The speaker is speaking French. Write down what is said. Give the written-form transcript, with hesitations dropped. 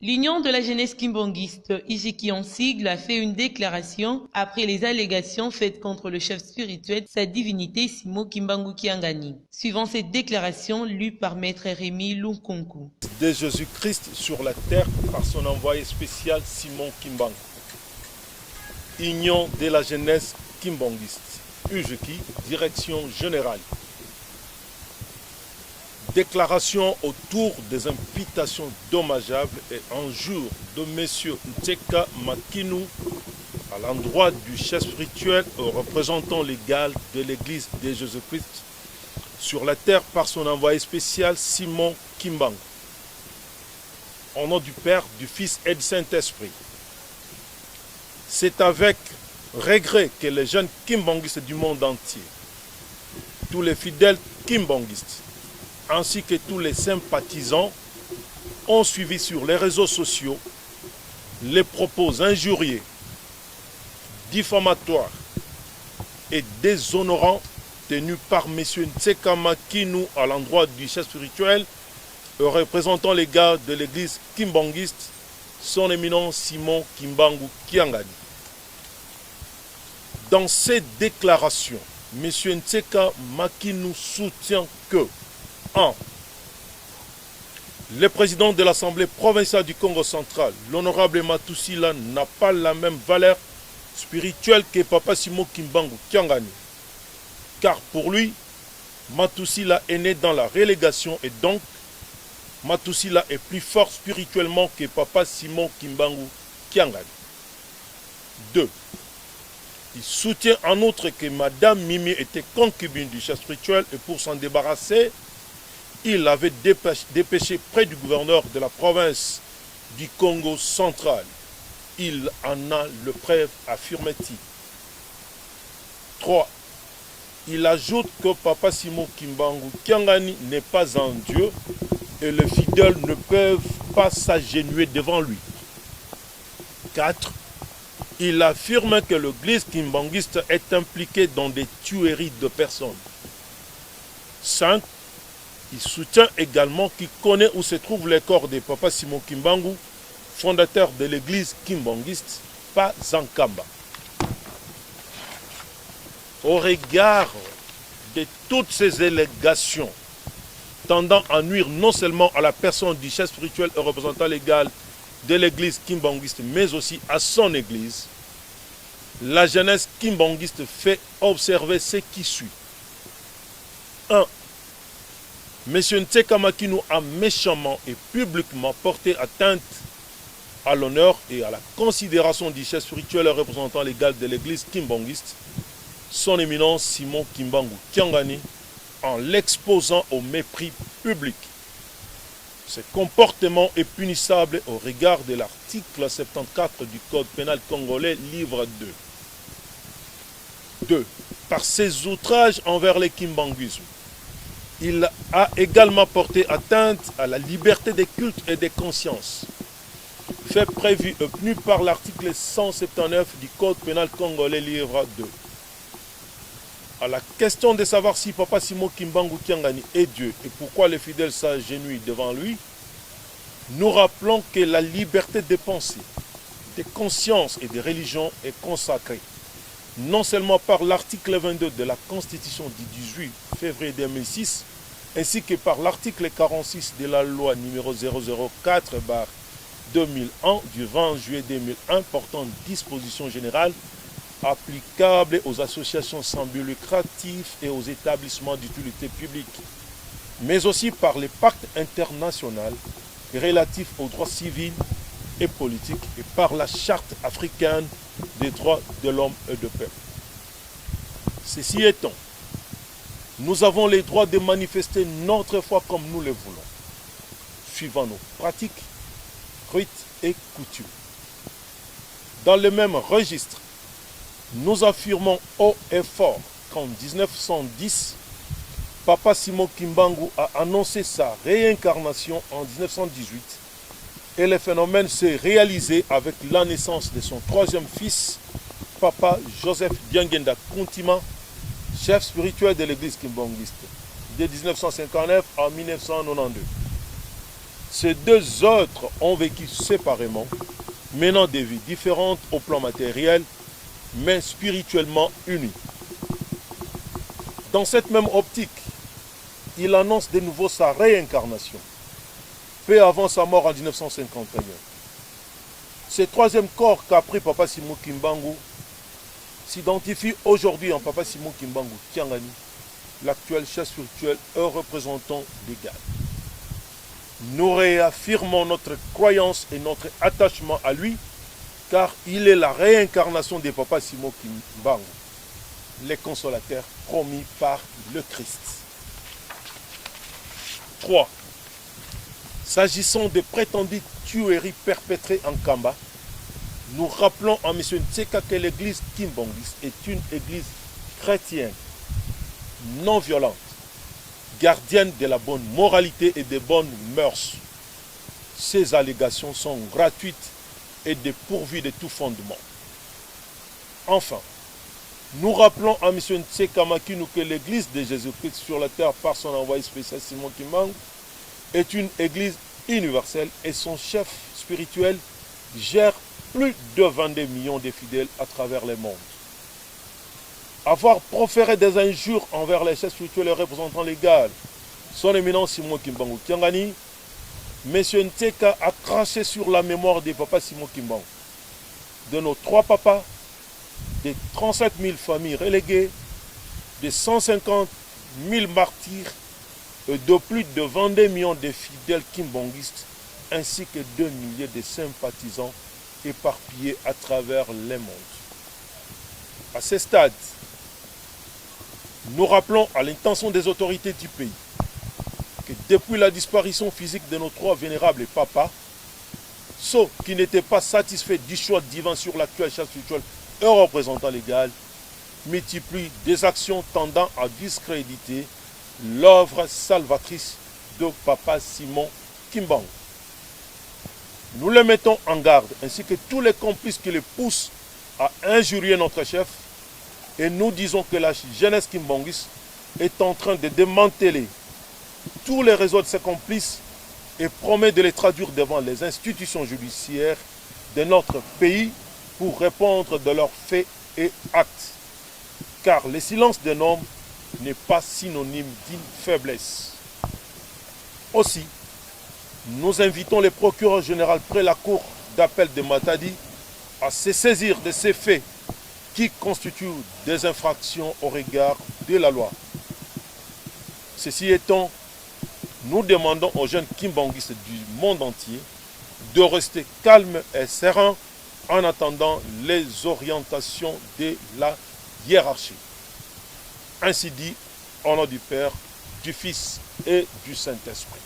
L'Union de la jeunesse kimbangiste, IJKI en sigle, a fait une déclaration après les allégations faites contre le chef spirituel, sa divinité Simo Kimbangu Kiangani. Suivant cette déclaration lue par Maître Rémi Lunkonku. De Jésus-Christ sur la terre par son envoyé spécial Simon Kimbangu. Union de la jeunesse kimbangiste, UJKI, direction générale. Déclaration autour des invitations dommageables et injures de M. Nteka Makinu à l'endroit du chef spirituel au représentant légal de l'Église de Jésus-Christ sur la terre par son envoyé spécial Simon Kimbangu. Au nom du Père, du Fils et du Saint-Esprit. C'est avec regret que les jeunes kimbanguistes du monde entier, tous les fidèles kimbanguistes, ainsi que tous les sympathisants ont suivi sur les réseaux sociaux les propos injurieux, diffamatoires et déshonorants tenus par M. Nteka Makinu à l'endroit du chef spirituel, représentant les gars de l'église kimbanguiste, son éminent Simon Kimbangu Kiangani. Dans cette déclaration, M. Nteka Makinu soutient que 1. Le président de l'Assemblée provinciale du Congo central, l'honorable Matusila, n'a pas la même valeur spirituelle que Papa Simon Kimbangu Kiangani. Car pour lui, Matusila est né dans la relégation et donc Matusila est plus fort spirituellement que Papa Simon Kimbangu Kiangani. 2. Il soutient en outre que Madame Mimi était concubine du chef spirituel et pour s'en débarrasser, il avait dépêché près du gouverneur de la province du Congo central. Il en a le preuve, affirme-t-il. 3. Il ajoute que Papa Simon Kimbangu Kiangani n'est pas un dieu et les fidèles ne peuvent pas s'agenouiller devant lui. 4. Il affirme que l'église kimbanguiste est impliquée dans des tueries de personnes. 5. Il soutient également qu'il connaît où se trouve le corps de Papa Simon Kimbangu, fondateur de l'église kimbanguiste, pas Zankamba. Au regard de toutes ces allégations tendant à nuire non seulement à la personne du chef spirituel et représentant légal de l'église kimbanguiste, mais aussi à son église, la jeunesse kimbanguiste fait observer ce qui suit. 1. M. Nteka Makinu a méchamment et publiquement porté atteinte à l'honneur et à la considération du chef spirituel et représentant légal de l'église kimbanguiste, son éminence Simon Kimbangu Kiangani, en l'exposant au mépris public. Ce comportement est punissable au regard de l'article 74 du Code pénal congolais, livre 2. 2. Par ses outrages envers les kimbanguismes, il a également porté atteinte à la liberté des cultes et des consciences, fait prévu et puni par l'article 179 du Code pénal congolais, livre 2. À la question de savoir si Papa Simon Kimbangu Kiangani est Dieu et pourquoi les fidèles s'agenouillent devant lui, nous rappelons que la liberté de pensée, de conscience et de religion est consacrée, non seulement par l'article 22 de la Constitution du 18 février 2006, ainsi que par l'article 46 de la loi numéro 004/2001 du 20 juillet 2001 portant dispositions générales applicables aux associations sans but lucratif et aux établissements d'utilité publique, mais aussi par les pactes internationaux relatifs aux droits civils et politiques et par la Charte africaine des droits de l'homme et du peuple. Ceci étant, nous avons le droit de manifester notre foi comme nous le voulons, suivant nos pratiques, rites et coutumes. Dans le même registre, nous affirmons haut et fort qu'en 1910, Papa Simon Kimbangu a annoncé sa réincarnation en 1918 et le phénomène s'est réalisé avec la naissance de son troisième fils, Papa Joseph Biangenda Kuntima, chef spirituel de l'église kimbanguiste, de 1959 à 1992. Ces deux autres ont vécu séparément, menant des vies différentes au plan matériel, mais spirituellement unies. Dans cette même optique, il annonce de nouveau sa réincarnation, peu avant sa mort en 1951. Ce troisième corps qu'a pris Papa Simon Kimbangu s'identifie aujourd'hui en Papa Simon Kimbangu Kiangani, l'actuel chef spirituel et représentant légal. Nous réaffirmons notre croyance et notre attachement à lui, car il est la réincarnation de Papa Simon Kimbangu, les consolateurs promis par le Christ. 3. S'agissant des prétendues tueries perpétrées en Kamba, nous rappelons à M. Ntseka que l'église Kimbangiste est une église chrétienne, non violente, gardienne de la bonne moralité et des bonnes mœurs. Ces allégations sont gratuites et dépourvues de tout fondement. Enfin, nous rappelons à M. Ntseka Makinu que l'église de Jésus-Christ sur la terre par son envoyé spécial Simon Kimbangu est une église universelle et son chef spirituel gère plus de 22 millions de fidèles à travers le monde. Avoir proféré des injures envers les chefs spirituels et représentants légaux, son éminence Simon Kimbangu Kiangani, M. Ntseka a craché sur la mémoire des papas Simon Kimbangu, de nos 3 papas, des 37 000 familles reléguées, des 150 000 martyrs et de plus de 22 millions de fidèles kimbanguistes, ainsi que 2 milliers de sympathisants éparpillés à travers le monde. À ce stade, nous rappelons à l'intention des autorités du pays que depuis la disparition physique de nos 3 vénérables papas, ceux qui n'étaient pas satisfaits du choix divin sur l'actuel chef spirituel et représentant légal multiplient des actions tendant à discréditer l'œuvre salvatrice de Papa Simon Kimbangu. Nous les mettons en garde, ainsi que tous les complices qui les poussent à injurier notre chef, et nous disons que la jeunesse kimbanguiste est en train de démanteler tous les réseaux de ses complices et promet de les traduire devant les institutions judiciaires de notre pays pour répondre de leurs faits et actes. Car le silence d'un homme n'est pas synonyme d'une faiblesse. Aussi, nous invitons le procureur général près la cour d'appel de Matadi à se saisir de ces faits qui constituent des infractions au regard de la loi. Ceci étant, nous demandons aux jeunes kimbanguistes du monde entier de rester calmes et sereins en attendant les orientations de la hiérarchie. Ainsi dit, au nom du Père, du Fils et du Saint-Esprit.